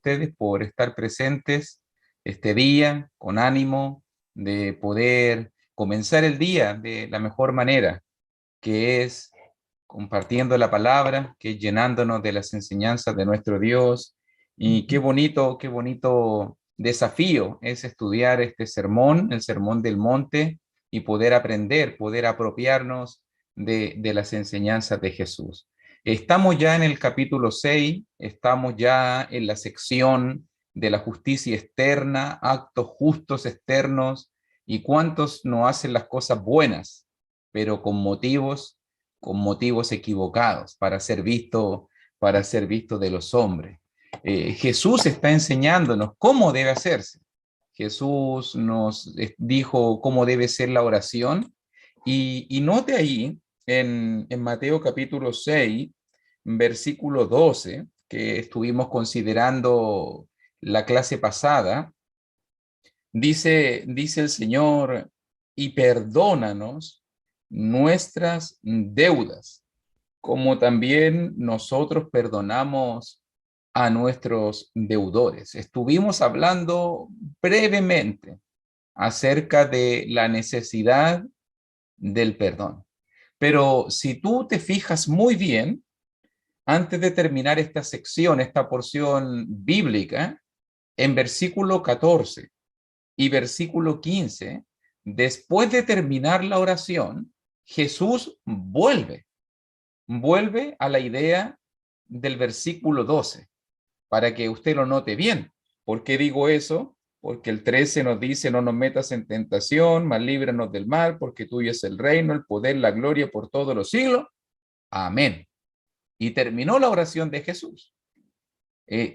ustedes por estar presentes este día con ánimo de poder comenzar el día de la mejor manera, que es compartiendo la palabra, que es llenándonos de las enseñanzas de nuestro Dios. Y qué bonito desafío es estudiar este sermón, el sermón del monte, y poder aprender, poder apropiarnos de las enseñanzas de Jesús. Estamos ya en el capítulo 6, estamos ya en la sección de la justicia externa, actos justos externos, y cuántos no hacen las cosas buenas, pero con motivos equivocados para ser visto de los hombres. Jesús está enseñándonos cómo debe hacerse. Jesús nos dijo cómo debe ser la oración y note ahí en Mateo capítulo 6, versículo 12, que estuvimos considerando la clase pasada, dice el Señor, y perdónanos nuestras deudas, como también nosotros perdonamos a nuestros deudores. Estuvimos hablando brevemente acerca de la necesidad del perdón. Pero si tú te fijas muy bien, antes de terminar esta sección, esta porción bíblica, en versículo 14 y versículo 15, después de terminar la oración, Jesús vuelve a la idea del versículo 12, para que usted lo note bien. ¿Por qué digo eso? Porque el 13 nos dice, no nos metas en tentación, mas líbranos del mal, porque tuyo es el reino, el poder, la gloria por todos los siglos. Amén. Y terminó la oración de Jesús.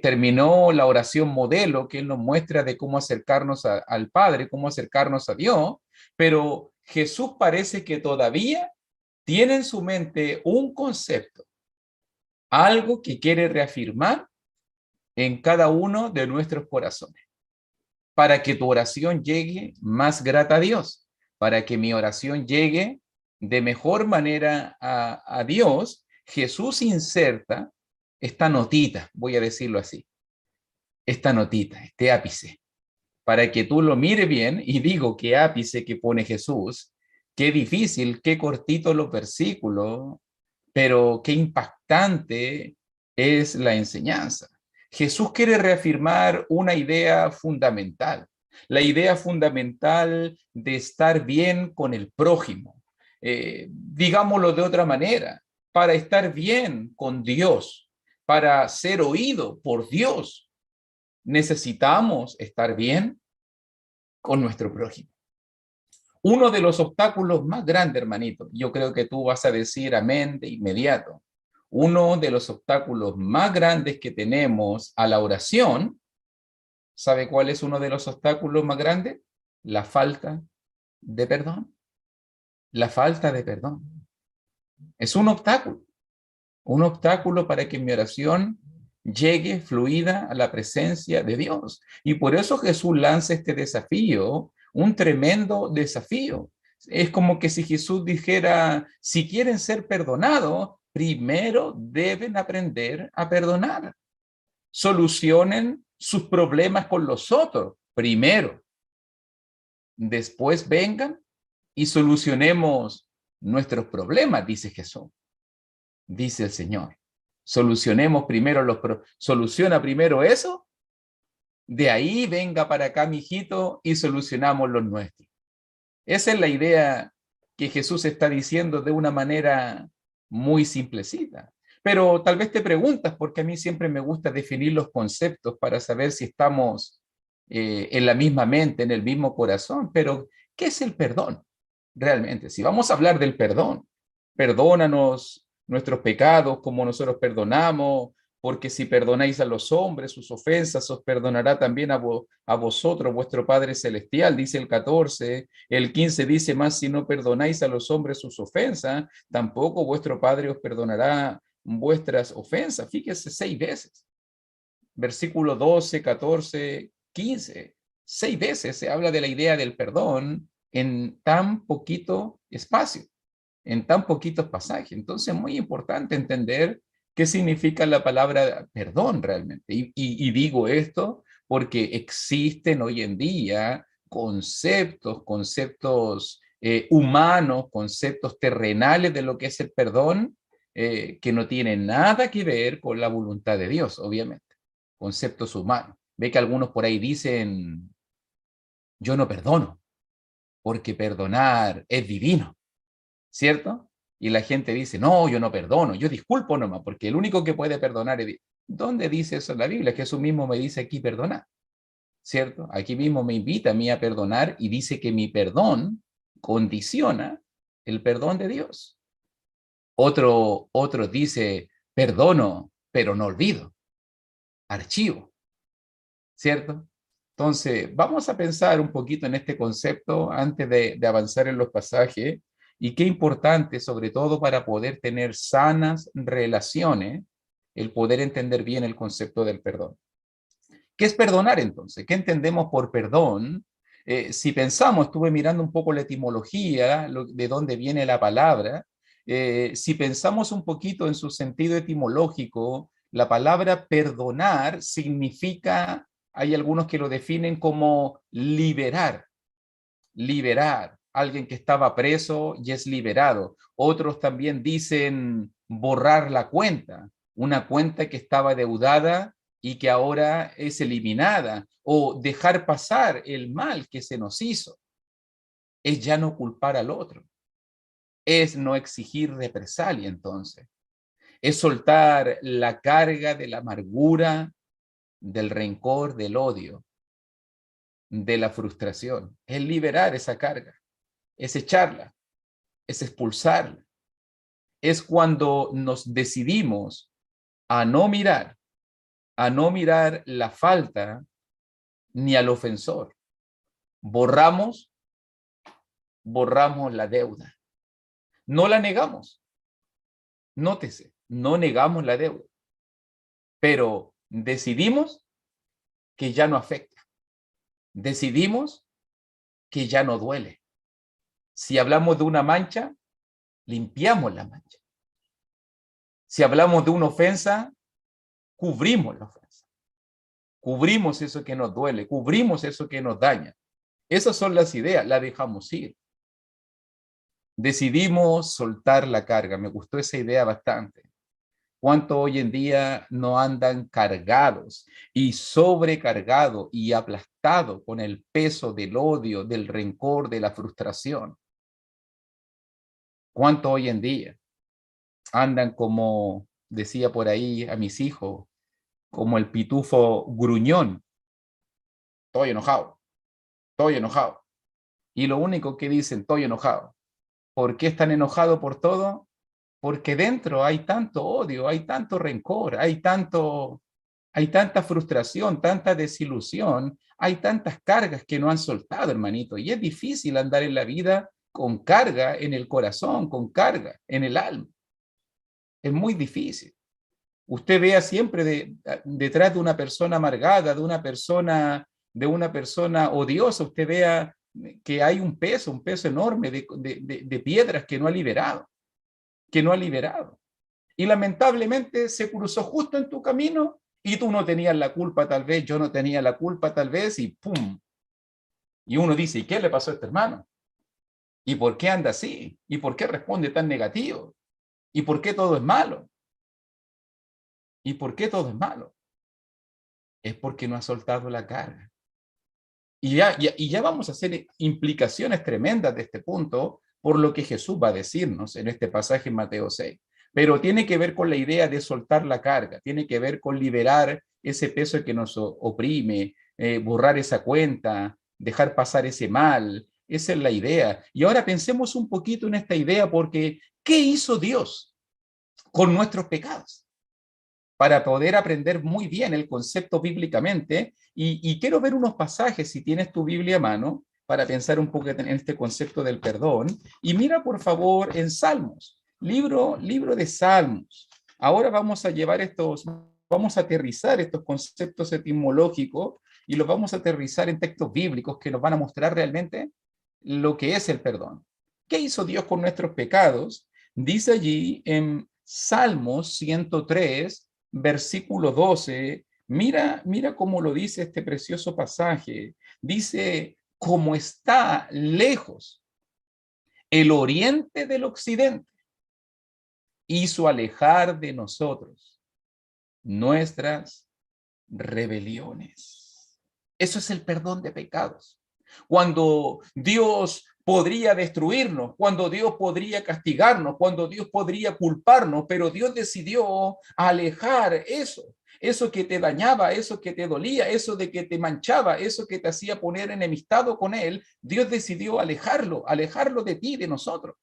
Terminó la oración modelo que él nos muestra de cómo acercarnos al Padre, cómo acercarnos a Dios, pero Jesús parece que todavía tiene en su mente un concepto, algo que quiere reafirmar en cada uno de nuestros corazones, para que tu oración llegue más grata a Dios, para que mi oración llegue de mejor manera a Dios. Jesús inserta esta notita, voy a decirlo así, esta notita, este ápice, para que tú lo mires bien. Y digo, qué ápice que pone Jesús, qué difícil, qué cortito los versículos, pero qué impactante es la enseñanza. Jesús quiere reafirmar una idea fundamental, la idea fundamental de estar bien con el prójimo. Digámoslo de otra manera, para estar bien con Dios, para ser oído por Dios, necesitamos estar bien con nuestro prójimo. Uno de los obstáculos más grandes, hermanito, yo creo que tú vas a decir amén de inmediato. Uno de los obstáculos más grandes que tenemos a la oración, ¿sabe cuál es uno de los obstáculos más grandes? La falta de perdón. La falta de perdón. Es un obstáculo para que mi oración llegue fluida a la presencia de Dios. Y por eso Jesús lanza este desafío, un tremendo desafío. Es como que si Jesús dijera, si quieren ser perdonados, primero deben aprender a perdonar. Solucionen sus problemas con los otros primero. Después vengan y solucionemos nuestros problemas, dice Jesús. Dice el Señor. Solucionemos primero soluciona primero eso, de ahí venga para acá, mijito, y solucionamos los nuestros. Esa es la idea que Jesús está diciendo de una manera muy simplecita. Pero tal vez te preguntas, porque a mí siempre me gusta definir los conceptos para saber si estamos en la misma mente, en el mismo corazón. Pero, ¿qué es el perdón? Realmente, si vamos a hablar del perdón, perdónanos nuestros pecados como nosotros perdonamos, porque si perdonáis a los hombres sus ofensas, os perdonará también a vosotros vuestro Padre Celestial, dice el 14. El 15 dice, más si no perdonáis a los hombres sus ofensas, tampoco vuestro Padre os perdonará vuestras ofensas. Fíjese 6 veces. Versículo 12, 14, 15. 6 veces se habla de la idea del perdón en tan poquito espacio, en tan poquitos pasajes. Entonces es muy importante entender qué significa la palabra perdón realmente. Y digo esto porque existen hoy en día conceptos humanos, conceptos terrenales de lo que es el perdón, que no tienen nada que ver con la voluntad de Dios, obviamente. Conceptos humanos. Ve que algunos por ahí dicen, yo no perdono, porque perdonar es divino, ¿cierto? Y la gente dice, no, yo no perdono, yo disculpo nomás, porque el único que puede perdonar es Dios. ¿Dónde dice eso en la Biblia? Jesús mismo me dice aquí perdonar, ¿cierto? Aquí mismo me invita a mí a perdonar y dice que mi perdón condiciona el perdón de Dios. Otro dice, perdono, pero no olvido, archivo, ¿cierto? Entonces, vamos a pensar un poquito en este concepto antes de avanzar en los pasajes y qué importante, sobre todo para poder tener sanas relaciones, el poder entender bien el concepto del perdón. ¿Qué es perdonar entonces? ¿Qué entendemos por perdón? Si pensamos, estuve mirando un poco la etimología, de dónde viene la palabra, si pensamos un poquito en su sentido etimológico, la palabra perdonar significa, hay algunos que lo definen como liberar, liberar, alguien que estaba preso y es liberado. Otros también dicen borrar la cuenta, una cuenta que estaba deudada y que ahora es eliminada, o dejar pasar el mal que se nos hizo. Es ya no culpar al otro, es no exigir represalia entonces, es soltar la carga de la amargura, del rencor, del odio, de la frustración, es liberar esa carga, es echarla, es expulsarla. Es cuando nos decidimos a no mirar la falta ni al ofensor. Borramos la deuda. No la negamos. Nótese, no negamos la deuda, pero decidimos que ya no afecta. Decidimos que ya no duele. Si hablamos de una mancha, limpiamos la mancha. Si hablamos de una ofensa, cubrimos la ofensa. Cubrimos eso que nos duele, cubrimos eso que nos daña. Esas son las ideas, la dejamos ir. Decidimos soltar la carga. Me gustó esa idea bastante. ¿Cuánto hoy en día no andan cargados y sobrecargados y aplastados con el peso del odio, del rencor, de la frustración? ¿Cuánto hoy en día andan como, decía por ahí a mis hijos, como el pitufo gruñón? Estoy enojado, estoy enojado. Y lo único que dicen, estoy enojado. ¿Por qué están enojados por todo? Porque dentro hay tanto odio, hay tanto rencor, hay tanta frustración, tanta desilusión, hay tantas cargas que no han soltado, hermanito. Y es difícil andar en la vida con carga en el corazón, con carga en el alma. Es muy difícil. Usted vea siempre detrás de una persona amargada, de una persona odiosa, usted vea que hay un peso enorme de piedras que no ha liberado, Y lamentablemente se cruzó justo en tu camino y tú no tenías la culpa tal vez, yo no tenía la culpa tal vez y ¡pum! Y uno dice, ¿y qué le pasó a este hermano? ¿Y por qué anda así? ¿Y por qué responde tan negativo? ¿Y por qué todo es malo? ¿Y por qué todo es malo? Es porque no ha soltado la carga. Y ya vamos a hacer implicaciones tremendas de este punto por lo que Jesús va a decirnos en este pasaje en Mateo 6. Pero tiene que ver con la idea de soltar la carga, tiene que ver con liberar ese peso que nos oprime, borrar esa cuenta, dejar pasar ese mal. Esa es la idea. Y ahora pensemos un poquito en esta idea porque ¿qué hizo Dios con nuestros pecados? Para poder aprender muy bien el concepto bíblicamente. Y quiero ver unos pasajes, si tienes tu Biblia a mano, para pensar un poco en este concepto del perdón. Y mira, por favor, en Salmos, libro de Salmos. Ahora vamos a aterrizar estos conceptos etimológicos y los vamos a aterrizar en textos bíblicos que nos van a mostrar realmente lo que es el perdón. ¿Qué hizo Dios con nuestros pecados? Dice allí en Salmos 103, versículo 12. Mira cómo lo dice este precioso pasaje. Dice, como está lejos el oriente del occidente, hizo alejar de nosotros nuestras rebeliones. Eso es el perdón de pecados. Cuando Dios podría destruirnos, cuando Dios podría castigarnos, cuando Dios podría culparnos, pero Dios decidió alejar eso que te dañaba, eso que te dolía, eso de que te manchaba, eso que te hacía poner enemistado con Él. Dios decidió alejarlo de ti, de nosotros.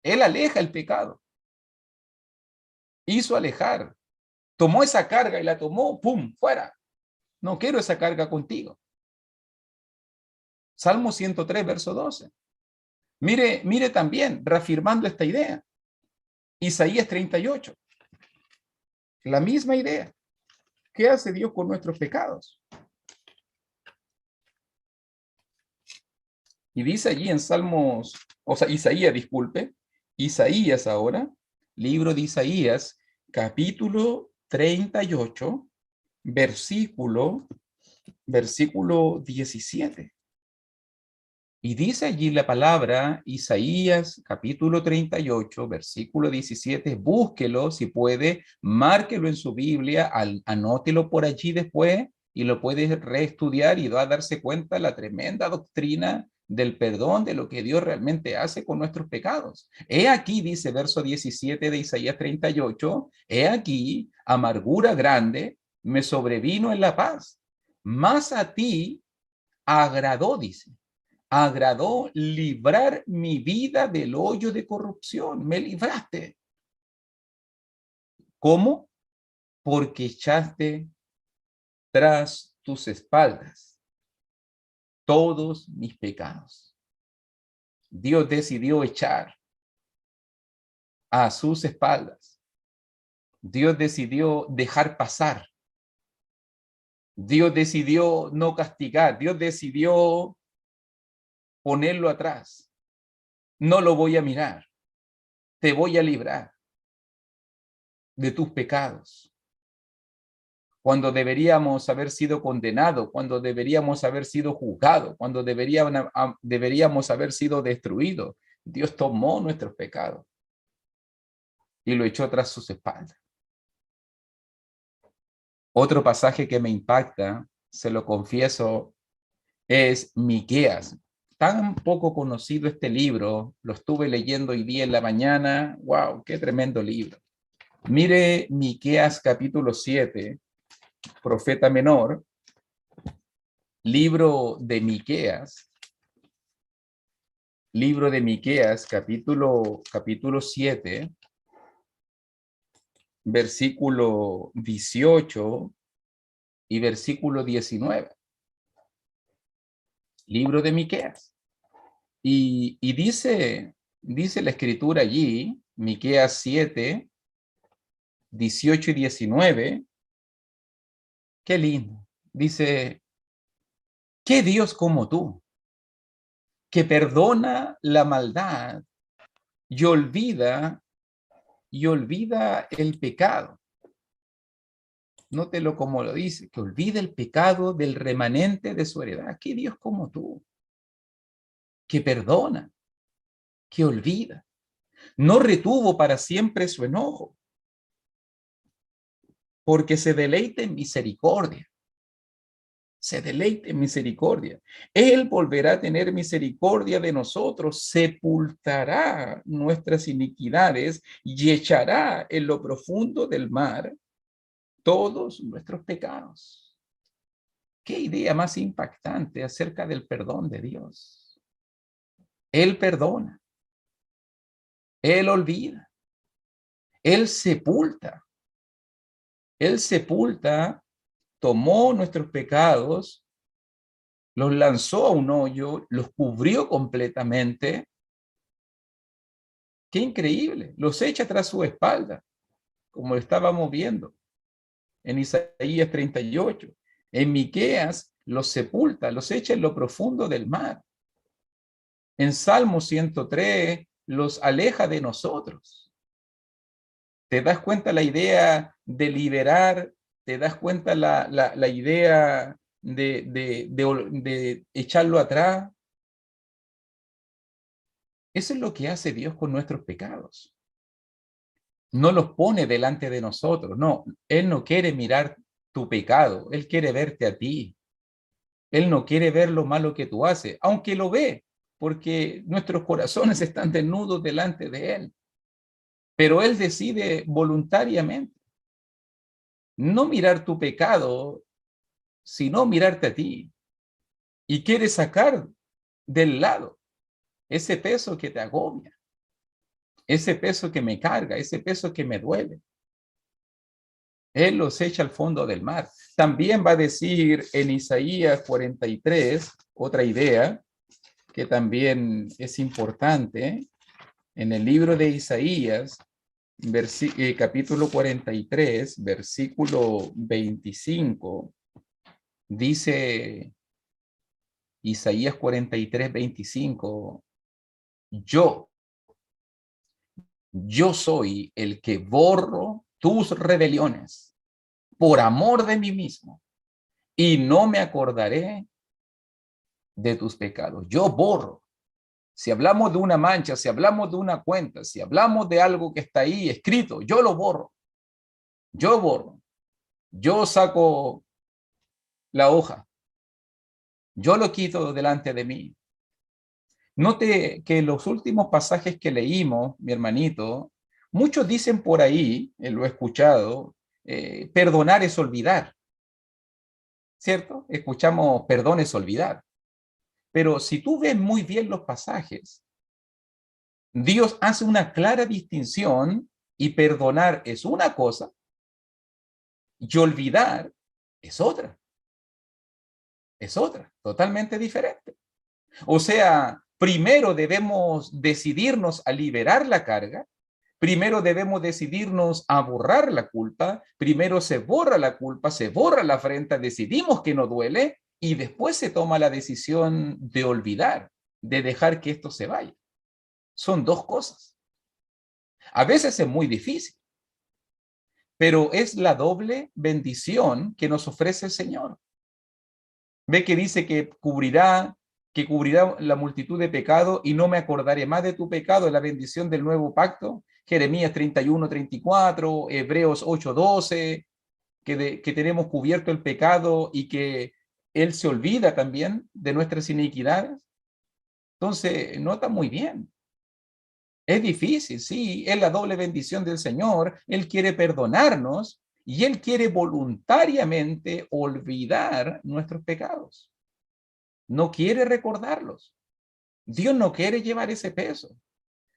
Él aleja el pecado. Hizo alejar. Tomó esa carga y la tomó, ¡pum!, fuera. No quiero esa carga contigo. Salmo 103, verso 12. Mire también, reafirmando esta idea. Isaías 38. La misma idea. ¿Qué hace Dios con nuestros pecados? Y dice allí en Salmos, o sea, Isaías, disculpe, Isaías ahora, libro de Isaías, capítulo 38, versículo 17. Y dice allí la palabra, Isaías capítulo 38, versículo 17, búsquelo si puede, márquelo en su Biblia, anótelo por allí después y lo puede reestudiar y va a darse cuenta la tremenda doctrina del perdón, de lo que Dios realmente hace con nuestros pecados. He aquí, dice verso 17 de Isaías 38, he aquí, amargura grande me sobrevino en la paz, más a ti agradó, dice, agradó librar mi vida del hoyo de corrupción. Me libraste. ¿Cómo? Porque echaste tras tus espaldas todos mis pecados. Dios decidió echar a sus espaldas. Dios decidió dejar pasar. Dios decidió no castigar. Dios decidió ponerlo atrás. No lo voy a mirar. Te voy a librar de tus pecados. Cuando deberíamos haber sido condenados, cuando deberíamos haber sido juzgados, cuando deberíamos haber sido destruidos, Dios tomó nuestros pecados y lo echó tras sus espaldas. Otro pasaje que me impacta, se lo confieso, es Miqueas. Tan poco conocido este libro, lo estuve leyendo hoy día en la mañana. ¡Wow! ¡Qué tremendo libro! Mire Miqueas capítulo 7, profeta menor, libro de Miqueas, capítulo 7, versículo 18 y versículo 19. Libro de Miqueas. Y dice la escritura allí, Miqueas 7, 18 y 19, qué lindo. Dice, ¿qué Dios como tú, que perdona la maldad y olvida el pecado? Nótelo como lo dice, que olvida el pecado del remanente de su heredad. ¿Qué Dios como tú, que perdona, que olvida? No retuvo para siempre su enojo, porque se deleita en misericordia. Se deleita en misericordia. Él volverá a tener misericordia de nosotros, sepultará nuestras iniquidades y echará en lo profundo del mar todos nuestros pecados. ¿Qué idea más impactante acerca del perdón de Dios? Él perdona, Él olvida, Él sepulta, tomó nuestros pecados, los lanzó a un hoyo, los cubrió completamente. ¡Qué increíble! Los echa tras su espalda, como lo estábamos viendo en Isaías 38. En Miqueas los sepulta, los echa en lo profundo del mar. En Salmo 103 los aleja de nosotros. ¿Te das cuenta la idea de liberar? ¿Te das cuenta la idea de echarlo atrás? Eso es lo que hace Dios con nuestros pecados. No los pone delante de nosotros, no. Él no quiere mirar tu pecado, Él quiere verte a ti. Él no quiere ver lo malo que tú haces, aunque lo ve, porque nuestros corazones están desnudos delante de Él. Pero Él decide voluntariamente no mirar tu pecado, sino mirarte a ti. Y quiere sacar del lado ese peso que te agobia, ese peso que me carga, ese peso que me duele. Él los echa al fondo del mar. También va a decir en Isaías 43, otra idea que también es importante, en el libro de Isaías, capítulo 43, versículo 25, dice Isaías 43, 25, yo soy el que borro tus rebeliones por amor de mí mismo y no me acordaré de tus pecados. Yo borro. Si hablamos de una mancha, si hablamos de una cuenta, si hablamos de algo que está ahí escrito, yo lo borro. Yo borro. Yo saco la hoja. Yo lo quito delante de mí. Note que los últimos pasajes que leímos, mi hermanito, muchos dicen por ahí, lo he escuchado, perdonar es olvidar, ¿cierto? Escuchamos perdón es olvidar. Pero si tú ves muy bien los pasajes, Dios hace una clara distinción y perdonar es una cosa y olvidar es otra, totalmente diferente. O sea, primero debemos decidirnos a liberar la carga, primero debemos decidirnos a borrar la culpa, primero se borra la culpa, se borra la afrenta, decidimos que no duele y después se toma la decisión de olvidar, de dejar que esto se vaya. Son dos cosas. A veces es muy difícil, pero es la doble bendición que nos ofrece el Señor. Ve que dice que cubrirá la multitud de pecados y no me acordaré más de tu pecado, la bendición del nuevo pacto. Jeremías 31, 34, Hebreos 8, 12, que tenemos cubierto el pecado y que Él se olvida también de nuestras iniquidades. Entonces, nota muy bien. Es difícil, sí, es la doble bendición del Señor. Él quiere perdonarnos y Él quiere voluntariamente olvidar nuestros pecados. No quiere recordarlos. Dios no quiere llevar ese peso.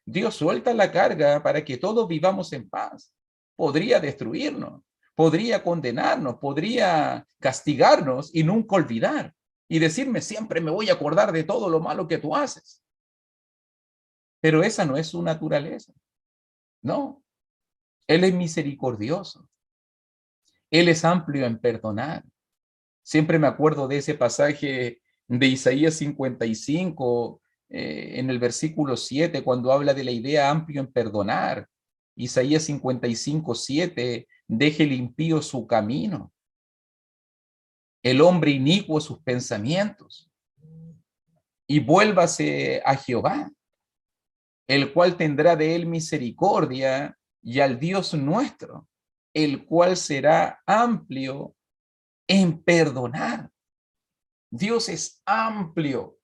Dios suelta la carga para que todos vivamos en paz. Podría destruirnos, podría condenarnos, podría castigarnos y nunca olvidar. Y decirme siempre me voy a acordar de todo lo malo que tú haces. Pero esa no es su naturaleza. No, Él es misericordioso. Él es amplio en perdonar. Siempre me acuerdo de ese pasaje de Isaías 55, en el versículo 7, cuando habla de la idea amplio en perdonar. Isaías 55, 7, deje el impío su camino, el hombre inicuo sus pensamientos, y vuélvase a Jehová, el cual tendrá de él misericordia, y al Dios nuestro, el cual será amplio en perdonar. Dios es amplio,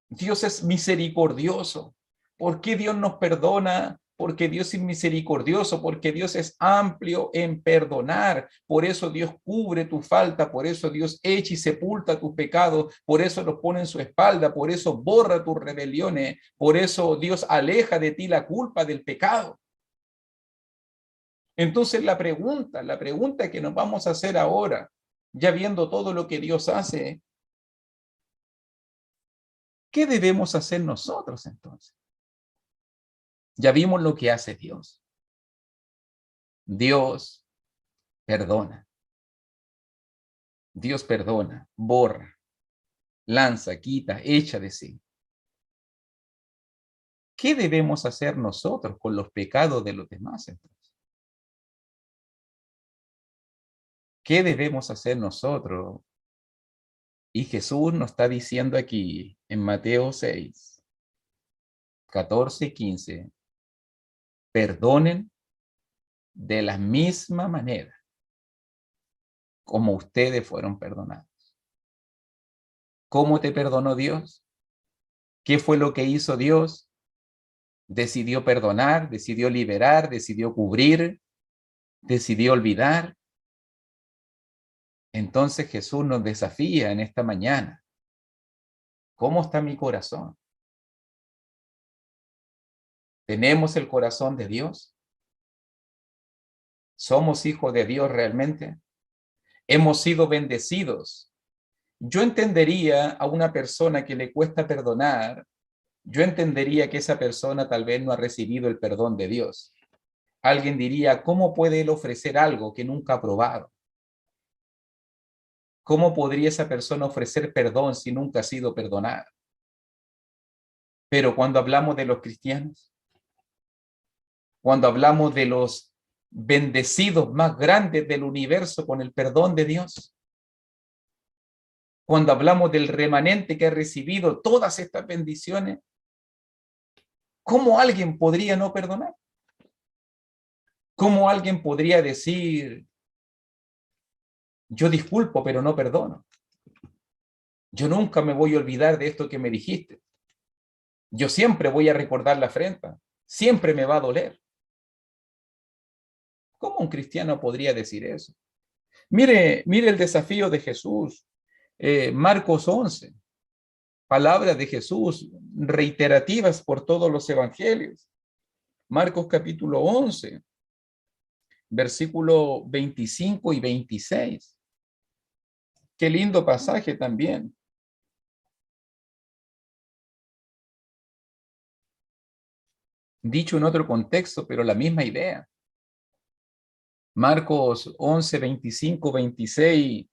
Dios es misericordioso. ¿Por qué Dios nos perdona? Porque Dios es misericordioso, porque Dios es amplio en perdonar. Por eso Dios cubre tu falta, por eso Dios echa y sepulta tus pecados, por eso los pone en su espalda, por eso borra tus rebeliones, por eso Dios aleja de ti la culpa del pecado. Entonces la pregunta que nos vamos a hacer ahora, ya viendo todo lo que Dios hace, ¿qué debemos hacer nosotros entonces? Ya vimos lo que hace Dios. Dios perdona. Dios perdona, borra, lanza, quita, echa de sí. ¿Qué debemos hacer nosotros con los pecados de los demás entonces? ¿Qué debemos hacer nosotros? Y Jesús nos está diciendo aquí en Mateo 6, 14 y 15, perdonen de la misma manera como ustedes fueron perdonados. ¿Cómo te perdonó Dios? ¿Qué fue lo que hizo Dios? Decidió perdonar, decidió liberar, decidió cubrir, decidió olvidar. Entonces Jesús nos desafía en esta mañana. ¿Cómo está mi corazón? ¿Tenemos el corazón de Dios? ¿Somos hijos de Dios realmente? ¿Hemos sido bendecidos? Yo entendería a una persona que le cuesta perdonar, yo entendería que esa persona tal vez no ha recibido el perdón de Dios. Alguien diría, ¿cómo puede él ofrecer algo que nunca ha probado? ¿Cómo podría esa persona ofrecer perdón si nunca ha sido perdonada? Pero cuando hablamos de los cristianos, cuando hablamos de los bendecidos más grandes del universo con el perdón de Dios, cuando hablamos del remanente que ha recibido todas estas bendiciones, ¿cómo alguien podría no perdonar? ¿Cómo alguien podría decir, yo disculpo, pero no perdono? Yo nunca me voy a olvidar de esto que me dijiste. Yo siempre voy a recordar la afrenta. Siempre me va a doler. ¿Cómo un cristiano podría decir eso? Mire el desafío de Jesús. Marcos 11. Palabras de Jesús reiterativas por todos los evangelios. Marcos capítulo 11, versículo 25 y 26. Qué lindo pasaje también. Dicho en otro contexto, pero la misma idea. Marcos 11, 25, 26.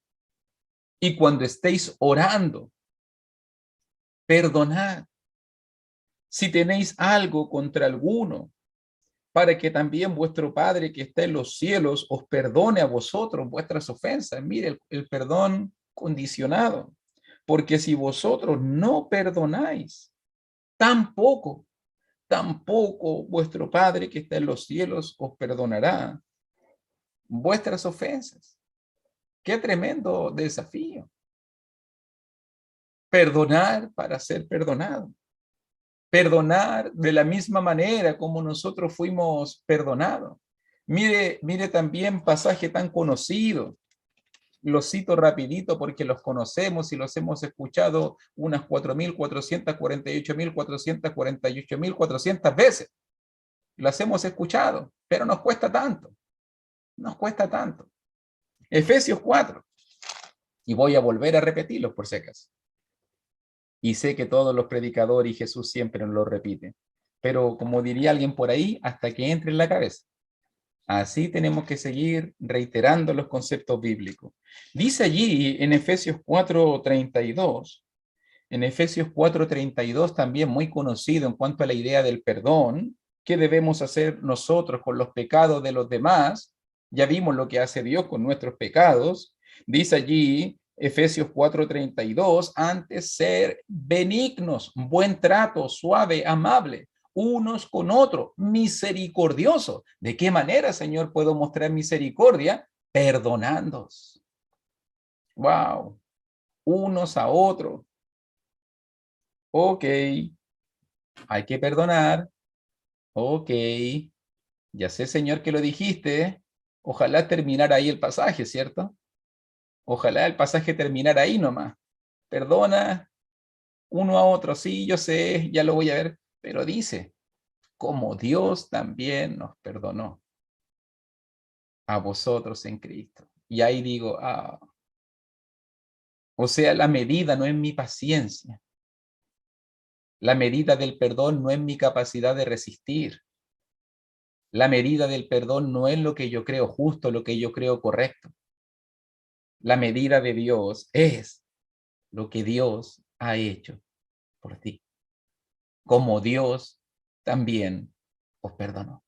Y cuando estéis orando, perdonad si tenéis algo contra alguno, para que también vuestro Padre que está en los cielos os perdone a vosotros vuestras ofensas. Mire el perdón condicionado. Porque si vosotros no perdonáis, tampoco vuestro Padre que está en los cielos os perdonará vuestras ofensas. Qué tremendo desafío. Perdonar para ser perdonado. Perdonar de la misma manera como nosotros fuimos perdonados. Mire también pasaje tan conocido. Los cito rapidito porque los conocemos y los hemos escuchado unas 4.448.448.400 veces. Las hemos escuchado, pero nos cuesta tanto. Nos cuesta tanto. Efesios 4. Y voy a volver a repetirlos por si acaso. Y sé que todos los predicadores y Jesús siempre nos lo repiten. Pero como diría alguien por ahí, hasta que entre en la cabeza. Así tenemos que seguir reiterando los conceptos bíblicos. Dice allí en Efesios 4:32, en Efesios 4:32 también muy conocido en cuanto a la idea del perdón, ¿qué debemos hacer nosotros con los pecados de los demás? Ya vimos lo que hace Dios con nuestros pecados. Dice allí Efesios 4:32, antes ser benignos, buen trato, suave, amable, unos con otros, misericordiosos. ¿De qué manera, Señor, puedo mostrar misericordia? Perdonándoos. Wow. Unos a otros. Ok. Hay que perdonar. Ok. Ya sé, Señor, que lo dijiste. Ojalá terminara ahí el pasaje, ¿cierto? Ojalá el pasaje terminara ahí nomás. Perdona uno a otro. Sí, yo sé, ya lo voy a ver. Pero dice, como Dios también nos perdonó a vosotros en Cristo. Y ahí digo, o sea, la medida no es mi paciencia. La medida del perdón no es mi capacidad de resistir. La medida del perdón no es lo que yo creo justo, lo que yo creo correcto. La medida de Dios es lo que Dios ha hecho por ti. Como Dios también os perdonó.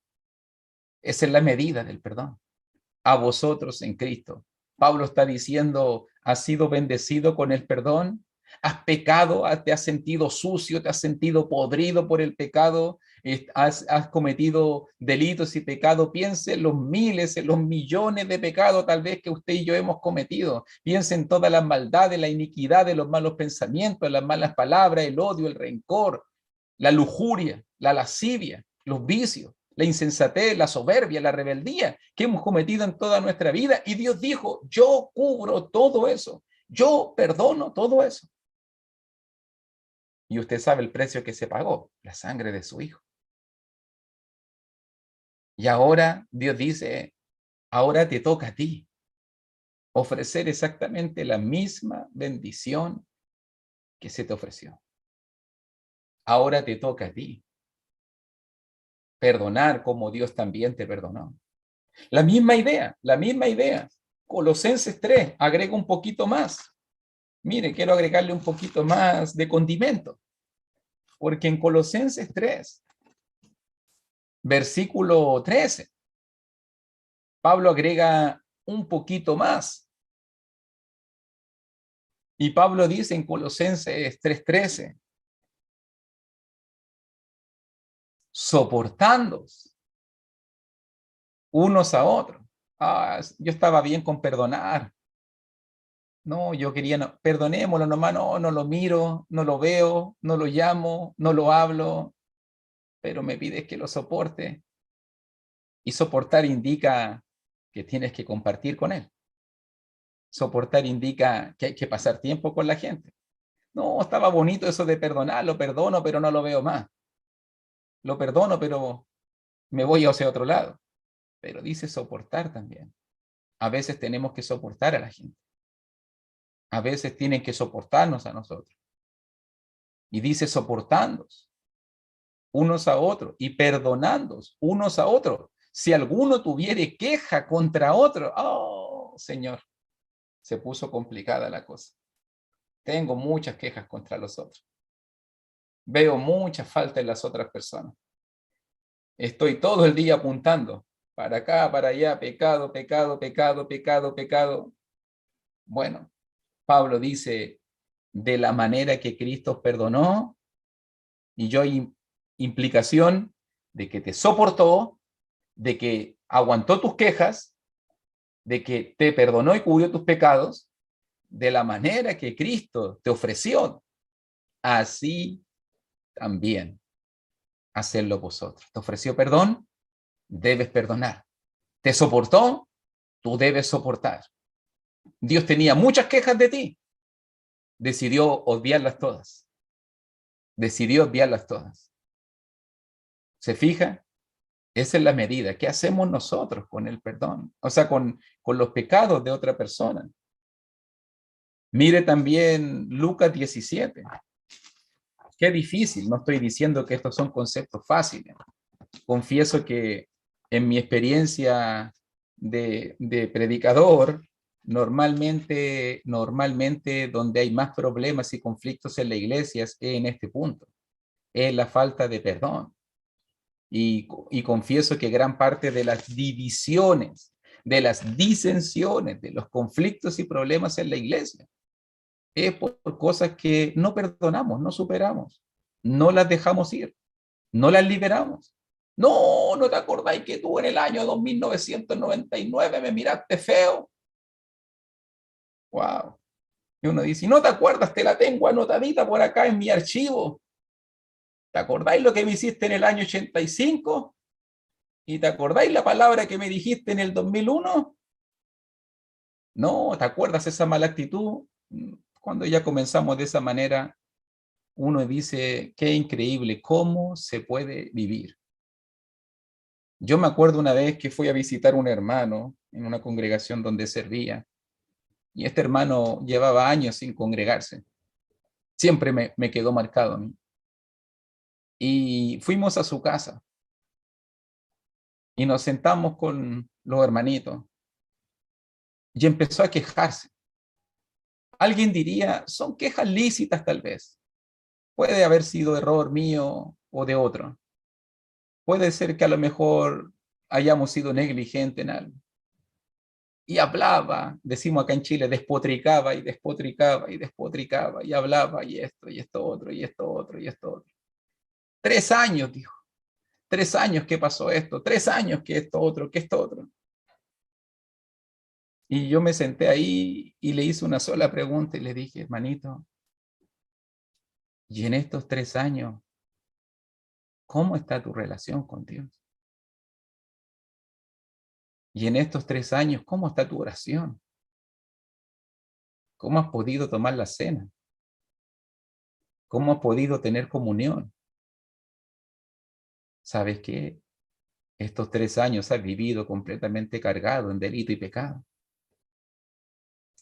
Esa es la medida del perdón. A vosotros en Cristo. Pablo está diciendo, ¿has sido bendecido con el perdón? ¿Has pecado? ¿Te has sentido sucio? ¿Te has sentido podrido por el pecado? ¿Has cometido delitos y pecado? Piense en los miles, en los millones de pecados tal vez que usted y yo hemos cometido. Piense en todas las maldades, la iniquidad de los malos pensamientos, las malas palabras, el odio, el rencor, la lujuria, la lascivia, los vicios, la insensatez, la soberbia, la rebeldía que hemos cometido en toda nuestra vida. Y Dios dijo, yo cubro todo eso, yo perdono todo eso. Y usted sabe el precio que se pagó, la sangre de su hijo. Y ahora Dios dice, ahora te toca a ti ofrecer exactamente la misma bendición que se te ofreció. Ahora te toca a ti perdonar como Dios también te perdonó. La misma idea, la misma idea. Colosenses 3, agrega un poquito más. Mire, quiero agregarle un poquito más de condimento. Porque en Colosenses 3, versículo 13, Pablo agrega un poquito más. Y Pablo dice en Colosenses 3:13, soportándoos unos a otros. Yo estaba bien con perdonar. No, yo quería, no, perdonémoslo nomás, no lo miro, no lo veo, no lo llamo, no lo hablo, pero me pides que lo soporte. Y soportar indica que tienes que compartir con él. Soportar indica que hay que pasar tiempo con la gente. No, estaba bonito eso de perdonar, lo perdono, pero no lo veo más. Lo perdono, pero me voy hacia otro lado. Pero dice soportar también. A veces tenemos que soportar a la gente. A veces tienen que soportarnos a nosotros. Y dice soportándonos unos a otros y perdonándonos unos a otros. Si alguno tuviere queja contra otro, oh, Señor, se puso complicada la cosa. Tengo muchas quejas contra los otros. Veo mucha falta en las otras personas. Estoy todo el día apuntando para acá, para allá, pecado, pecado, pecado, pecado, pecado. Bueno, Pablo dice, de la manera que Cristo perdonó, y yo hay implicación de que te soportó, de que aguantó tus quejas, de que te perdonó y cubrió tus pecados, de la manera que Cristo te ofreció, así también hacerlo vosotros. Te ofreció perdón, debes perdonar. Te soportó, tú debes soportar. Dios tenía muchas quejas de ti, decidió obviarlas todas. Decidió obviarlas todas. ¿Se fija? Esa es la medida. ¿Qué hacemos nosotros con el perdón? O sea, con los pecados de otra persona. Mire también Lucas 17. Qué difícil. No estoy diciendo que estos son conceptos fáciles. Confieso que en mi experiencia de predicador, normalmente donde hay más problemas y conflictos en la iglesia es en este punto. Es la falta de perdón. Y confieso que gran parte de las divisiones, de las disensiones, de los conflictos y problemas en la iglesia, es por cosas que no perdonamos, no superamos, no las dejamos ir, no las liberamos. No, no te acordáis que tú en el año 2999 me miraste feo. Wow. Y uno dice, no te acuerdas, te la tengo anotadita por acá en mi archivo. ¿Te acordáis lo que me hiciste en el año 85? ¿Y te acordáis la palabra que me dijiste en el 2001? No, ¿te acuerdas esa mala actitud? Cuando ya comenzamos de esa manera, uno dice, qué increíble, cómo se puede vivir. Yo me acuerdo una vez que fui a visitar un hermano en una congregación donde servía, y este hermano llevaba años sin congregarse. Siempre me quedó marcado a mí. Y fuimos a su casa y nos sentamos con los hermanitos y empezó a quejarse. Alguien diría, son quejas lícitas tal vez. Puede haber sido error mío o de otro. Puede ser que a lo mejor hayamos sido negligentes en algo. y hablaba, decimos acá en Chile, despotricaba y despotricaba y despotricaba y hablaba y esto otro, y esto otro, y esto otro. 3 años, dijo. 3 años que pasó esto, 3 años que esto otro, que esto otro. Y yo me senté ahí y le hice una sola pregunta y le dije, hermanito, y en estos 3 años, ¿cómo está tu relación con Dios? Y en estos 3 años, ¿cómo está tu oración? ¿Cómo has podido tomar la cena? ¿Cómo has podido tener comunión? ¿Sabes qué? Estos 3 años has vivido completamente cargado en delito y pecado.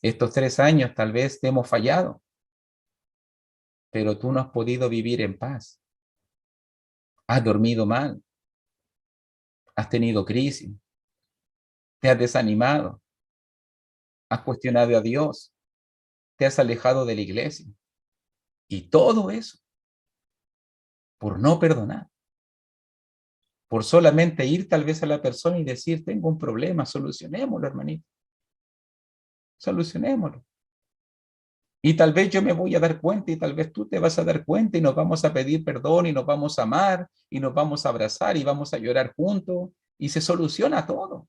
Estos 3 años tal vez te hemos fallado, pero tú no has podido vivir en paz. Has dormido mal, has tenido crisis, te has desanimado, has cuestionado a Dios, te has alejado de la iglesia. Y todo eso por no perdonar, por solamente ir tal vez a la persona y decir, tengo un problema, solucionémoslo, hermanito, solucionémoslo. Y tal vez yo me voy a dar cuenta y tal vez tú te vas a dar cuenta y nos vamos a pedir perdón y nos vamos a amar y nos vamos a abrazar y vamos a llorar juntos y se soluciona todo.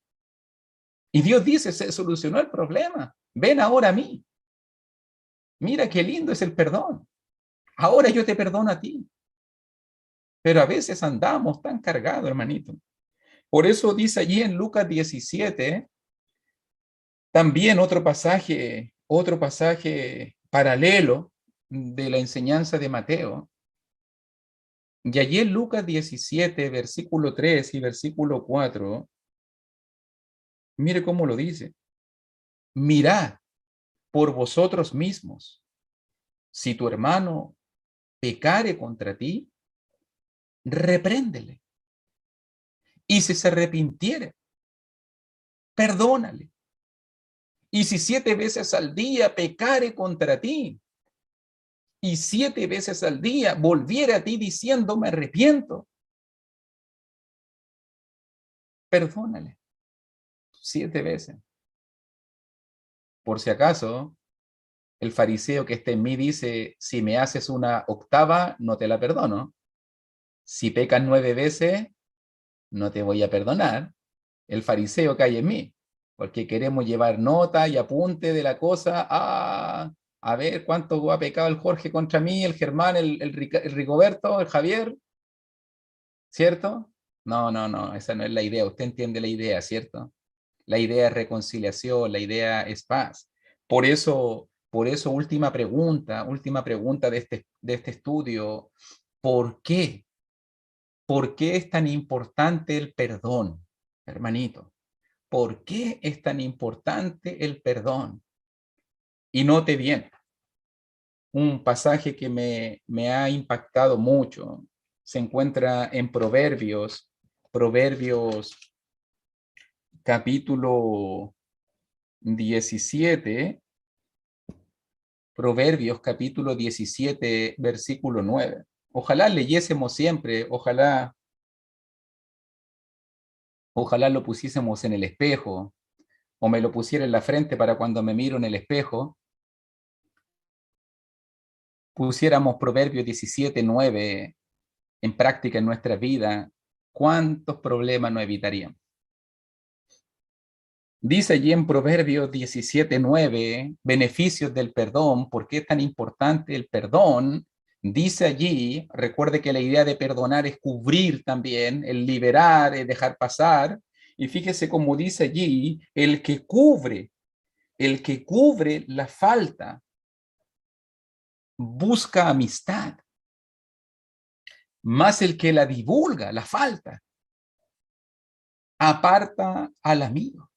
Y Dios dice, se solucionó el problema. Ven ahora a mí. Mira qué lindo es el perdón. Ahora yo te perdono a ti. Pero a veces andamos tan cargados, hermanito. Por eso dice allí en Lucas 17, también otro pasaje paralelo de la enseñanza de Mateo. Y allí en Lucas 17, versículo 3 y versículo 4, mire cómo lo dice. Mirad por vosotros mismos. Si tu hermano pecare contra ti, repréndele. Y si se arrepintiere, perdónale. Y si 7 veces al día pecare contra ti, y 7 veces al día volviere a ti diciendo me arrepiento, perdónale 7 veces. Por si acaso, el fariseo que está en mí dice, si me haces una octava, no te la perdono. Si pecas 9 veces, no te voy a perdonar. El fariseo que hay en mí, porque queremos llevar nota y apunte de la cosa. A ver cuánto ha pecado el Jorge contra mí, el Germán, el Rigoberto, el Javier, ¿cierto? No, no, no, esa no es la idea. Usted entiende la idea, ¿cierto? La idea es reconciliación, la idea es paz. Por eso última pregunta de este estudio. ¿Por qué? ¿Por qué es tan importante el perdón, hermanito? ¿Por qué es tan importante el perdón? Y note bien, un pasaje que me ha impactado mucho se encuentra en Proverbios capítulo 17, Proverbios capítulo 17, versículo 9. Ojalá leyésemos siempre, ojalá lo pusiésemos en el espejo, o me lo pusiera en la frente para cuando me miro en el espejo, pusiéramos Proverbios 17, 9 en práctica en nuestra vida, ¿cuántos problemas no evitaríamos? Dice allí en Proverbios 17:9, beneficios del perdón, ¿por qué es tan importante el perdón? Dice allí, recuerde que la idea de perdonar es cubrir también, el liberar, es dejar pasar, y fíjese cómo dice allí, el que cubre la falta, busca amistad, más el que la divulga, la falta, aparta al amigo.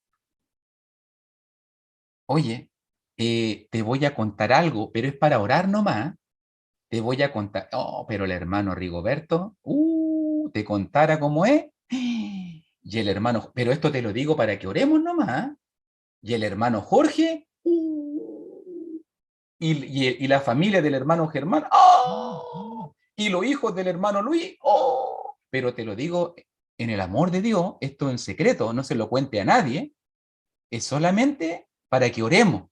Oye, te voy a contar algo, pero es para orar nomás. Te voy a contar, oh, pero el hermano Rigoberto, te contara cómo es. Y el hermano, pero esto te lo digo para que oremos nomás. Y el hermano Jorge, y la familia del hermano Germán, ¡oh! Y los hijos del hermano Luis, ¡oh! Pero te lo digo en el amor de Dios, esto en secreto, no se lo cuente a nadie. es solamente para que oremos.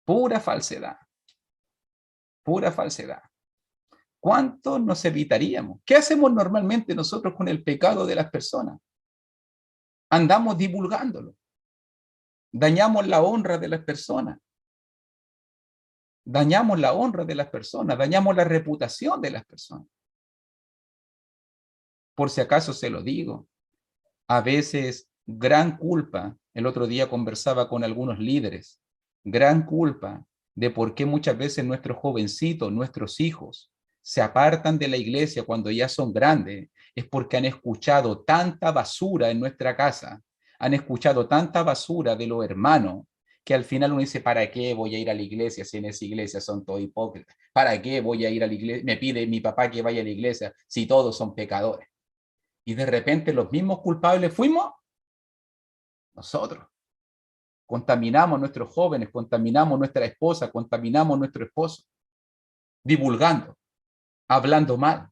Pura falsedad, pura falsedad. ¿Cuánto nos evitaríamos? ¿Qué hacemos normalmente nosotros con el pecado de las personas? Andamos divulgándolo. Dañamos la honra de las personas. Dañamos la honra de las personas. Dañamos la reputación de las personas. Por si acaso se lo digo. A veces, gran culpa. El otro día conversaba con algunos líderes. Gran culpa de por qué muchas veces nuestros jovencitos, nuestros hijos, se apartan de la iglesia cuando ya son grandes, es porque han escuchado tanta basura en nuestra casa, han escuchado tanta basura de los hermanos, que al final uno dice, ¿para qué voy a ir a la iglesia si en esa iglesia son todos hipócritas? ¿Para qué voy a ir a la iglesia? Me pide mi papá que vaya a la iglesia si todos son pecadores. Y de repente los mismos culpables fuimos nosotros. Contaminamos a nuestros jóvenes, contaminamos a nuestra esposa, contaminamos a nuestro esposo, divulgando, hablando mal.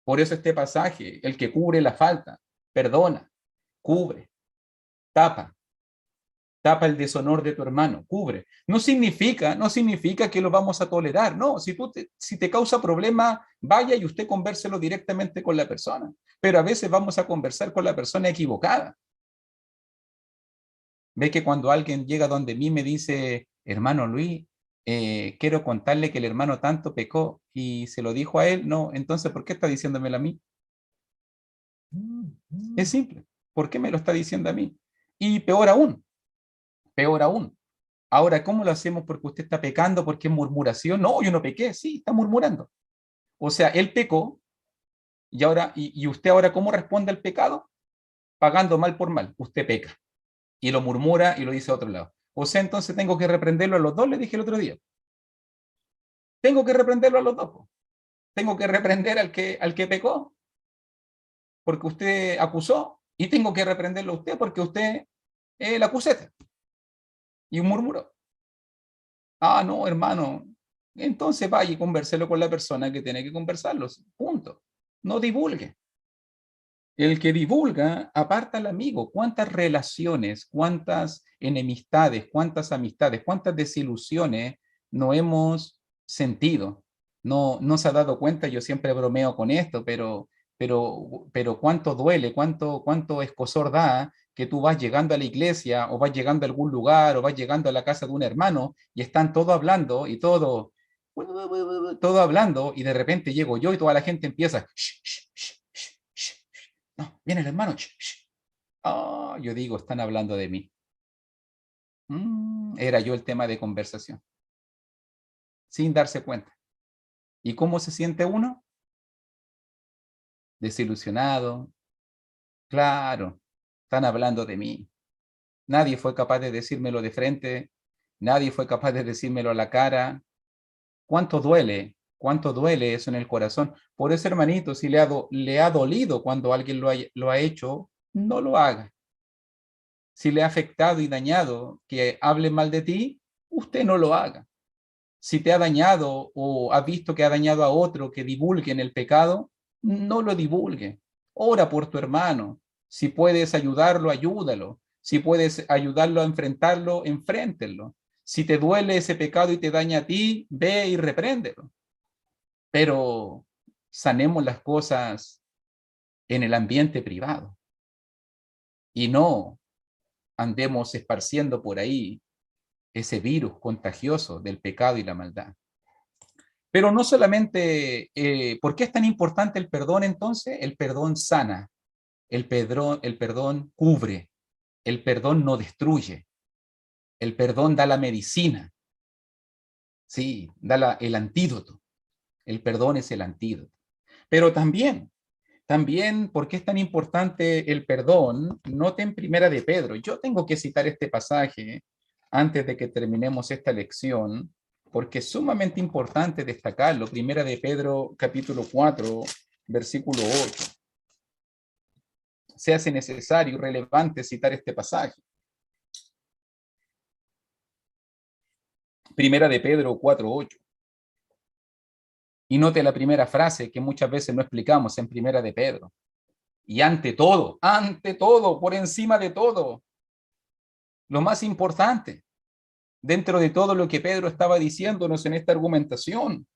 Por eso este pasaje, el que cubre la falta, perdona, cubre, tapa, tapa el deshonor de tu hermano, cubre. No significa que lo vamos a tolerar, no, si te causa problema, vaya y usted convérselo directamente con la persona, pero a veces vamos a conversar con la persona equivocada. Ve que cuando alguien llega donde mí me dice, hermano Luis, quiero contarle que el hermano tanto pecó y se lo dijo a él, no, entonces, ¿por qué está diciéndomelo a mí? Es simple, ¿por qué me lo está diciendo a mí? Y peor aún. Ahora, ¿cómo lo hacemos porque usted está pecando? ¿Porque es murmuración? No, yo no pequé, sí, está murmurando. O sea, él pecó y ahora, y usted ahora, ¿cómo responde al pecado? Pagando mal por mal, usted peca. Y lo murmura y lo dice a otro lado. O sea, entonces tengo que reprenderlo a los dos, le dije el otro día. Tengo que reprenderlo a los dos. Tengo que reprender al que pecó, porque usted acusó, y tengo que reprenderlo a usted porque usted es el acusete. Y un murmuró. Ah, no, hermano. Entonces vaya y convérselo con la persona que tiene que conversarlo. Punto. No divulgue. El que divulga aparta al amigo. ¿Cuántas relaciones, cuántas enemistades, cuántas amistades, cuántas desilusiones no hemos sentido? No se ha dado cuenta, yo siempre bromeo con esto, pero cuánto duele, cuánto escosor da que tú vas llegando a la iglesia o vas llegando a algún lugar o vas llegando a la casa de un hermano y están todos hablando y todo hablando y de repente llego yo y toda la gente empieza, shh, shh, shh, shh, shh. No, viene el hermano. Shh, shh. Oh, yo digo, están hablando de mí. Era yo el tema de conversación, sin darse cuenta. ¿Y cómo se siente uno? Desilusionado. Claro, están hablando de mí. Nadie fue capaz de decírmelo de frente. Nadie fue capaz de decírmelo a la cara. ¿Cuánto duele? ¿Cuánto duele eso en el corazón? Por eso, hermanito, si le ha dolido cuando alguien lo ha hecho, no lo haga. Si le ha afectado y dañado que hable mal de ti, usted no lo haga. Si te ha dañado o ha visto que ha dañado a otro que divulgue en el pecado, no lo divulgue. Ora por tu hermano. Si puedes ayudarlo, ayúdalo. Si puedes ayudarlo a enfrentarlo, enfréntenlo. Si te duele ese pecado y te daña a ti, ve y repréndelo. Pero sanemos las cosas en el ambiente privado y no andemos esparciendo por ahí ese virus contagioso del pecado y la maldad. Pero no solamente, ¿por qué es tan importante el perdón entonces? El perdón sana, el perdón cubre, el perdón no destruye, el perdón da la medicina, sí, el antídoto, el perdón es el antídoto. Pero también, ¿por qué es tan importante el perdón? Noten Primera de Pedro. Yo tengo que citar este pasaje antes de que terminemos esta lección, porque es sumamente importante destacarlo. Primera de Pedro, capítulo 4, versículo 8. Se hace necesario y relevante citar este pasaje. Primera de Pedro 4, 8. Y note la primera frase que muchas veces no explicamos en Primera de Pedro. Y ante todo, por encima de todo, lo más importante, dentro de todo lo que Pedro estaba diciéndonos en esta argumentación,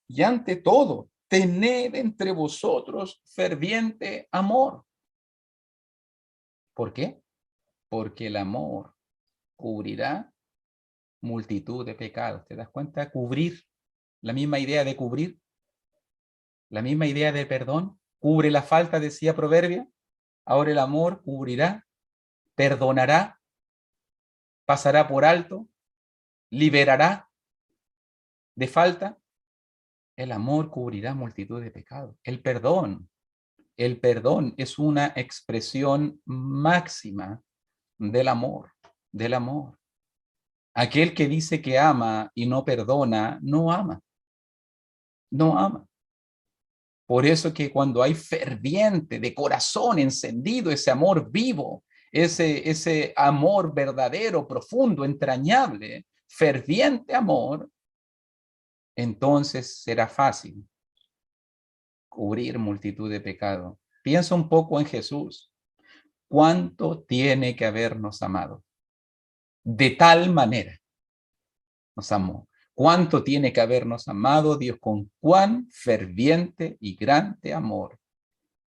y ante todo, tened entre vosotros ferviente amor. ¿Por qué? Porque el amor cubrirá multitud de pecados. ¿Te das cuenta? Cubrir, la misma idea de cubrir, la misma idea de perdón, cubre la falta, decía Proverbio. Ahora el amor cubrirá, perdonará, pasará por alto, liberará de falta. El amor cubrirá multitud de pecados. El perdón es una expresión máxima del amor, del amor. Aquel que dice que ama y no perdona, no ama, no ama. Por eso que cuando hay ferviente, de corazón encendido, ese amor vivo, ese amor verdadero, profundo, entrañable, ferviente amor, entonces será fácil cubrir multitud de pecados. Piensa un poco en Jesús. ¿Cuánto tiene que habernos amado? De tal manera nos amó. ¿Cuánto tiene que habernos amado Dios? Con cuán ferviente y grande amor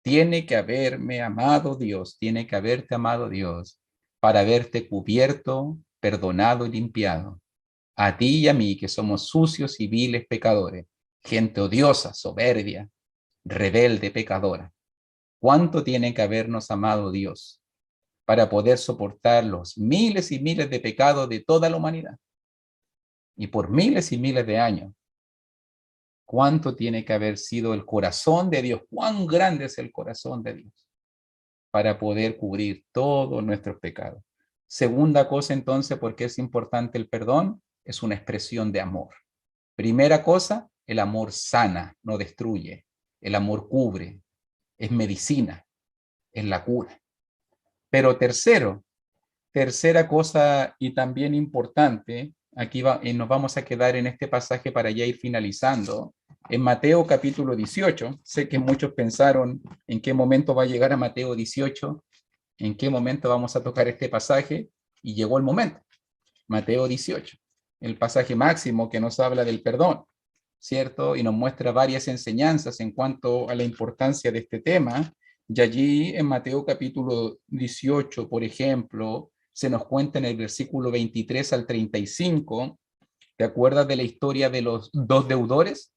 tiene que haberme amado Dios, tiene que haberte amado Dios para haberte cubierto, perdonado y limpiado. A ti y a mí, que somos sucios y viles pecadores, gente odiosa, soberbia, rebelde, pecadora. ¿Cuánto tiene que habernos amado Dios para poder soportar los miles y miles de pecados de toda la humanidad? Y por miles y miles de años, ¿cuánto tiene que haber sido el corazón de Dios? ¿Cuán grande es el corazón de Dios para poder cubrir todos nuestros pecados? Segunda cosa, entonces, ¿por qué es importante el perdón? Es una expresión de amor. Primera cosa, el amor sana, no destruye. El amor cubre, es medicina, es la cura. Pero tercera cosa y también importante, aquí nos vamos a quedar en este pasaje para ya ir finalizando. En Mateo capítulo 18, sé que muchos pensaron en qué momento va a llegar a Mateo 18, en qué momento vamos a tocar este pasaje, y llegó el momento. Mateo 18, el pasaje máximo que nos habla del perdón, ¿cierto? Y nos muestra varias enseñanzas en cuanto a la importancia de este tema. Y allí en Mateo capítulo 18, por ejemplo, se nos cuenta en el versículo 23 al 35, ¿te acuerdas de la historia de los dos deudores?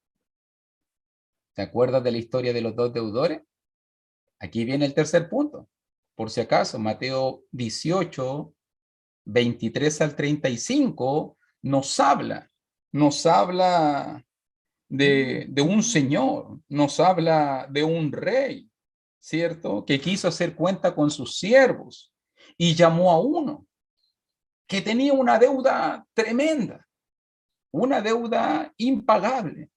¿Te acuerdas de la historia de los dos deudores? Aquí viene el tercer punto. Por si acaso, Mateo 18, 23 al 35 nos habla de un señor, nos habla de un rey, ¿cierto? Que quiso hacer cuenta con sus siervos y llamó a uno que tenía una deuda tremenda, una deuda impagable.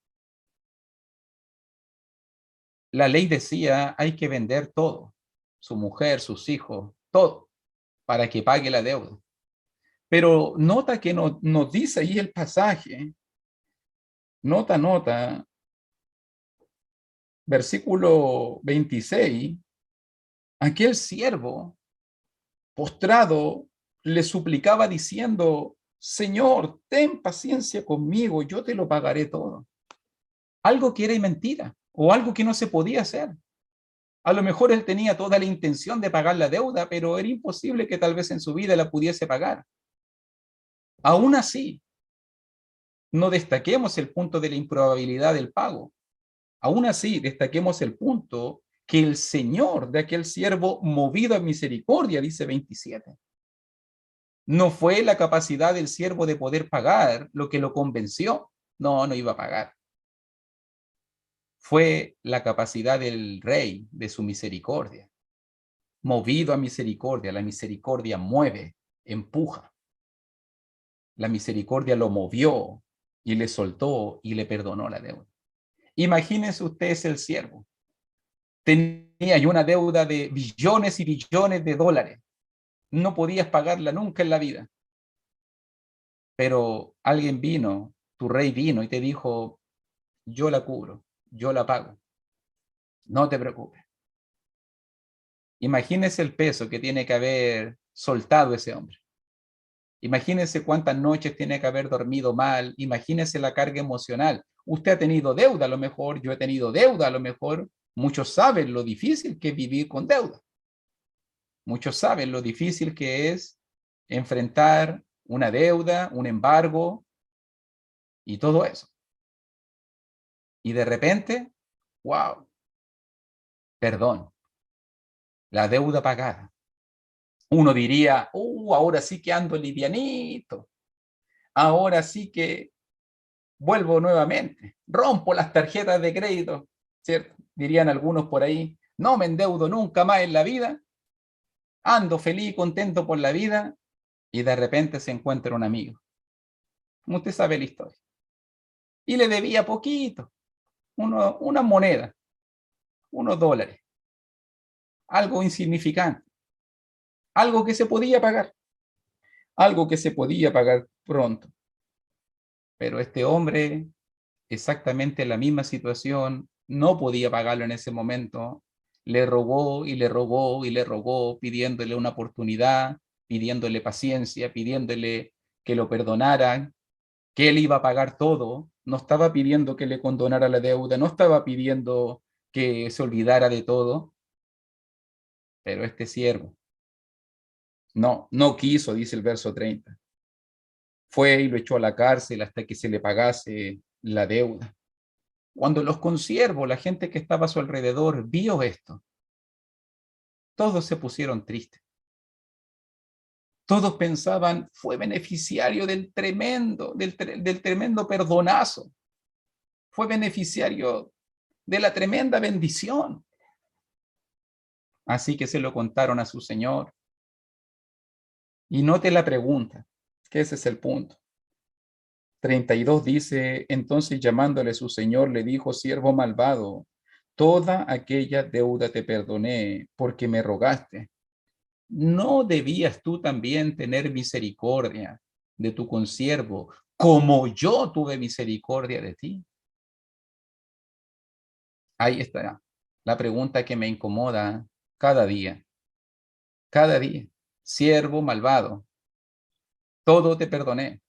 La ley decía, hay que vender todo, su mujer, sus hijos, todo, para que pague la deuda. Pero nota que nos dice ahí el pasaje, nota, versículo 26, aquel siervo postrado le suplicaba diciendo, Señor, ten paciencia conmigo, yo te lo pagaré todo. Algo que era mentira o algo que no se podía hacer. A lo mejor él tenía toda la intención de pagar la deuda, pero era imposible que tal vez en su vida la pudiese pagar. Aún así, no destaquemos el punto de la improbabilidad del pago. Aún así, destaquemos el punto que el Señor de aquel siervo, movido a misericordia, dice 27. No fue la capacidad del siervo de poder pagar lo que lo convenció. No iba a pagar. Fue la capacidad del rey, de su misericordia. Movido a misericordia, la misericordia mueve, empuja. La misericordia lo movió y le soltó y le perdonó la deuda. Imagínense ustedes el siervo. Tenía una deuda de billones y billones de dólares. No podías pagarla nunca en la vida. Pero alguien vino, tu rey vino y te dijo, yo la cubro, yo la pago. No te preocupes. Imagínese el peso que tiene que haber soltado ese hombre. Imagínese cuántas noches tiene que haber dormido mal. Imagínese la carga emocional. Usted ha tenido deuda a lo mejor, yo he tenido deuda a lo mejor. Muchos saben lo difícil que es vivir con deuda. Muchos saben lo difícil que es enfrentar una deuda, un embargo y todo eso. Y de repente, wow, perdón, la deuda pagada. Uno diría, ahora sí que ando livianito, ahora sí que vuelvo nuevamente, rompo las tarjetas de crédito, ¿cierto? Dirían algunos por ahí, no me endeudo nunca más en la vida, ando feliz y contento por la vida, y de repente se encuentra un amigo. Como usted sabe la historia. Y le debía poquito, una moneda, unos dólares, algo insignificante, algo que se podía pagar, algo que se podía pagar pronto. Pero este hombre, exactamente la misma situación, no podía pagarlo en ese momento, le rogó y le rogó y le rogó, pidiéndole una oportunidad, pidiéndole paciencia, pidiéndole que lo perdonaran, que él iba a pagar todo, no estaba pidiendo que le condonara la deuda, no estaba pidiendo que se olvidara de todo, pero este siervo no quiso, dice el verso 30. Fue y lo echó a la cárcel hasta que se le pagase la deuda. Cuando los consiervos, la gente que estaba a su alrededor, vio esto, todos se pusieron tristes. Todos pensaban, fue beneficiario del tremendo perdonazo. Fue beneficiario de la tremenda bendición. Así que se lo contaron a su señor. Y note la pregunta, que ese es el punto. 32 dice, entonces llamándole su señor, le dijo, siervo malvado, toda aquella deuda te perdoné porque me rogaste. ¿No debías tú también tener misericordia de tu consiervo, como yo tuve misericordia de ti? Ahí está la pregunta que me incomoda cada día. Cada día. Siervo malvado, todo te perdoné.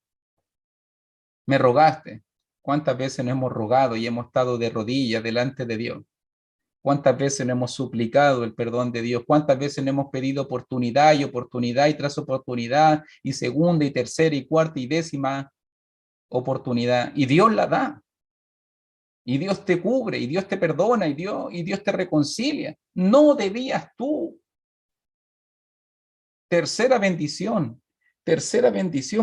Me rogaste. ¿Cuántas veces nos hemos rogado y hemos estado de rodillas delante de Dios? ¿Cuántas veces nos hemos suplicado el perdón de Dios? ¿Cuántas veces nos hemos pedido oportunidad y oportunidad y tras oportunidad y segunda y tercera y cuarta y décima oportunidad? Y Dios la da. Y Dios te cubre, y Dios te perdona, y Dios te reconcilia. No debías tú. Tercera bendición,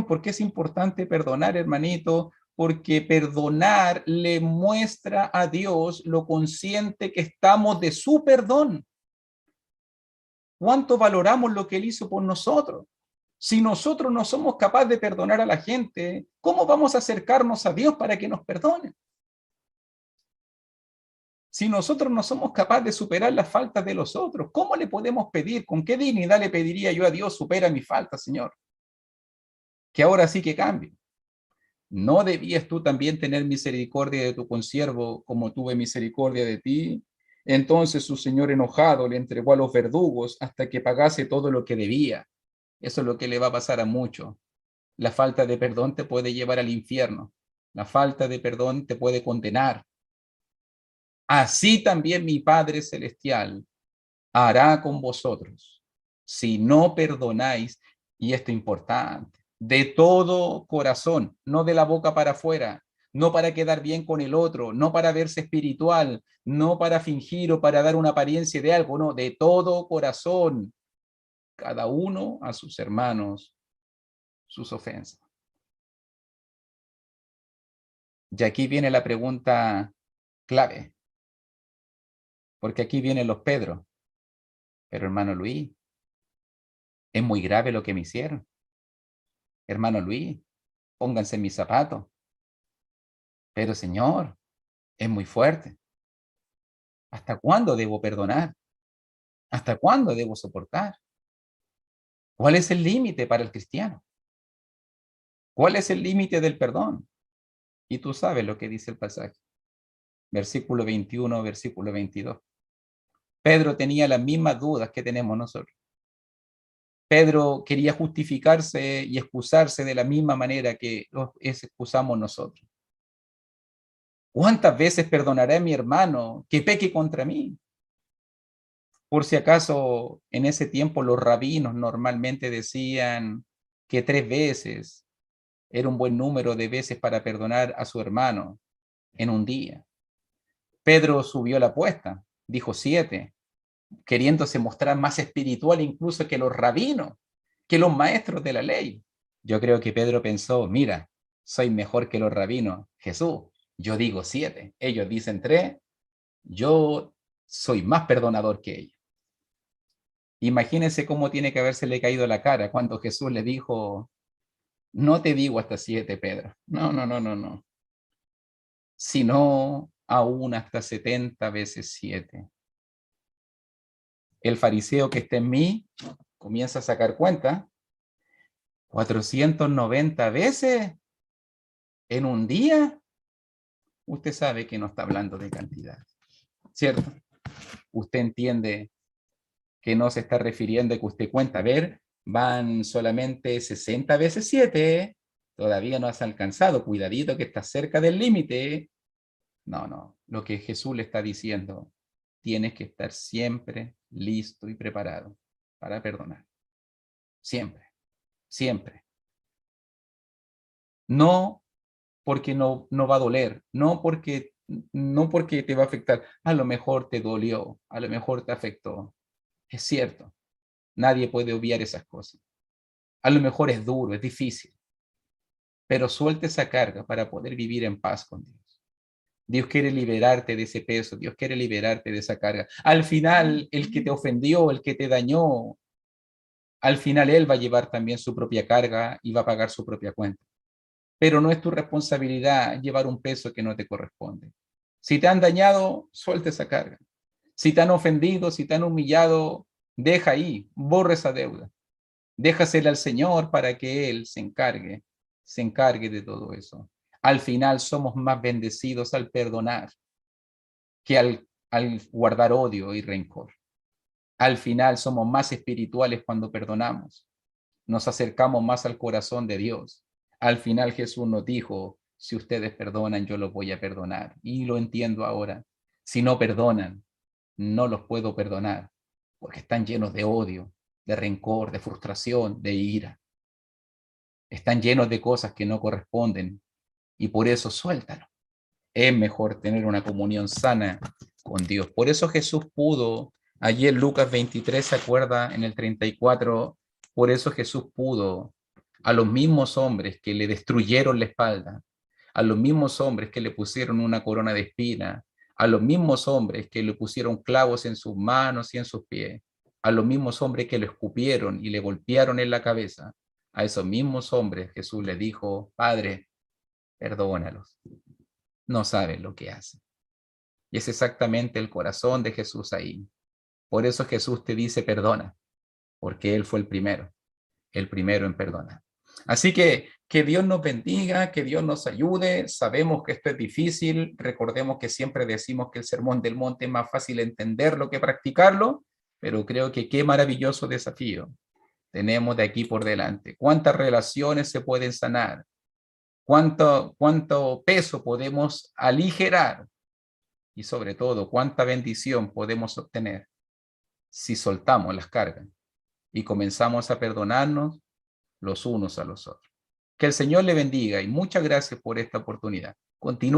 porque es importante perdonar, hermanito, porque perdonar le muestra a Dios lo consciente que estamos de su perdón. ¿Cuánto valoramos lo que Él hizo por nosotros? Si nosotros no somos capaces de perdonar a la gente, ¿cómo vamos a acercarnos a Dios para que nos perdone? Si nosotros no somos capaces de superar las faltas de los otros, ¿cómo le podemos pedir? ¿Con qué dignidad le pediría yo a Dios, supera mi falta, Señor? Que ahora sí que cambie. ¿No debías tú también tener misericordia de tu consiervo como tuve misericordia de ti? Entonces su señor enojado le entregó a los verdugos hasta que pagase todo lo que debía. Eso es lo que le va a pasar a muchos. La falta de perdón te puede llevar al infierno. La falta de perdón te puede condenar. Así también mi Padre Celestial hará con vosotros si no perdonáis, y esto es importante, de todo corazón, no de la boca para afuera, no para quedar bien con el otro, no para verse espiritual, no para fingir o para dar una apariencia de algo, no, de todo corazón, cada uno a sus hermanos, sus ofensas. Y aquí viene la pregunta clave, porque aquí vienen los Pedros, pero hermano Luis, es muy grave lo que me hicieron. Hermano Luis, pónganse en mis zapatos. Pero Señor, es muy fuerte. ¿Hasta cuándo debo perdonar? ¿Hasta cuándo debo soportar? ¿Cuál es el límite para el cristiano? ¿Cuál es el límite del perdón? Y tú sabes lo que dice el pasaje. Versículo 21, versículo 22. Pedro tenía las mismas dudas que tenemos nosotros. Pedro quería justificarse y excusarse de la misma manera que excusamos nosotros. ¿Cuántas veces perdonaré a mi hermano que peque contra mí? Por si acaso, en ese tiempo los rabinos normalmente decían que 3 veces era un buen número de veces para perdonar a su hermano en un día. Pedro subió la apuesta, dijo 7, queriéndose mostrar más espiritual incluso que los rabinos, que los maestros de la ley. Yo creo que Pedro pensó, mira, soy mejor que los rabinos. Jesús, yo digo 7, ellos dicen 3, yo soy más perdonador que ellos. Imagínense cómo tiene que habérsele caído la cara cuando Jesús le dijo, no te digo hasta 7, Pedro. No, no, no, no, no. Sino aún hasta 70 veces 7. El fariseo que está en mí comienza a sacar cuenta. 490 veces en un día. Usted sabe que no está hablando de cantidad, ¿cierto? Usted entiende que no se está refiriendo a que usted cuenta, a ver, van solamente 60 veces 7, todavía no has alcanzado, cuidadito que estás cerca del límite. No, no, lo que Jesús le está diciendo, tienes que estar siempre listo y preparado para perdonar. Siempre, siempre. No porque no va a doler, no porque te va a afectar, a lo mejor te dolió, a lo mejor te afectó. Es cierto, nadie puede obviar esas cosas. A lo mejor es duro, es difícil, pero suelte esa carga para poder vivir en paz con Dios. Dios quiere liberarte de ese peso, Dios quiere liberarte de esa carga. Al final, el que te ofendió, el que te dañó, al final él va a llevar también su propia carga y va a pagar su propia cuenta. Pero no es tu responsabilidad llevar un peso que no te corresponde. Si te han dañado, suelta esa carga. Si te han ofendido, si te han humillado, deja ahí, borra esa deuda. Déjasela al Señor para que Él se encargue de todo eso. Al final somos más bendecidos al perdonar que al guardar odio y rencor. Al final somos más espirituales cuando perdonamos. Nos acercamos más al corazón de Dios. Al final Jesús nos dijo, si ustedes perdonan, yo los voy a perdonar. Y lo entiendo ahora. Si no perdonan, no los puedo perdonar, porque están llenos de odio, de rencor, de frustración, de ira. Están llenos de cosas que no corresponden y por eso suéltalo. Es mejor tener una comunión sana con Dios. Por eso Jesús pudo, allí en Lucas 23, ¿se acuerda? En el 34, por eso Jesús pudo a los mismos hombres que le destruyeron la espalda, a los mismos hombres que le pusieron una corona de espina, a los mismos hombres que le pusieron clavos en sus manos y en sus pies, a los mismos hombres que lo escupieron y le golpearon en la cabeza, a esos mismos hombres Jesús le dijo, Padre, perdónalos, no saben lo que hacen. Y es exactamente el corazón de Jesús ahí. Por eso Jesús te dice perdona, porque Él fue el primero en perdonar. Así que Dios nos bendiga, que Dios nos ayude. Sabemos que esto es difícil. Recordemos que siempre decimos que el Sermón del Monte es más fácil entenderlo que practicarlo, pero creo que qué maravilloso desafío tenemos de aquí por delante. ¿Cuántas relaciones se pueden sanar? ¿Cuánto peso podemos aligerar? Y sobre todo, ¿cuánta bendición podemos obtener si soltamos las cargas y comenzamos a perdonarnos los unos a los otros? Que el Señor le bendiga y muchas gracias por esta oportunidad. Continúe